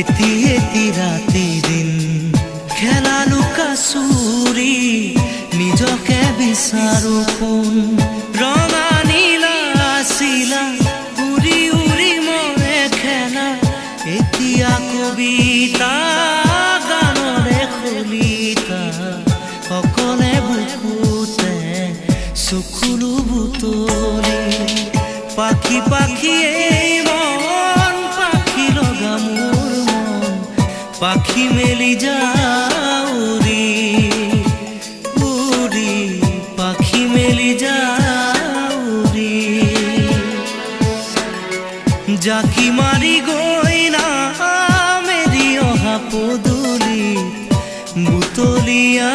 এটি এটি ৰাতি দিন খেলা লুকা চুৰি নিজকে বিচাৰো কোন ৰঙা নীলা আছিলা উৰি উৰি মৰে খেলা এতিয়া কবিতা গানৰে খলিতা অকলে বুকুতে চকুলো বুটলি পাখি পাখি এই মন পাখি লগা মোৰ মন পাখি মেলি যাউৰি উৰি পাখি মেলি যাউৰি জাকি মাৰি গৈ না মেলি অহা পদূলি বুটলিয়া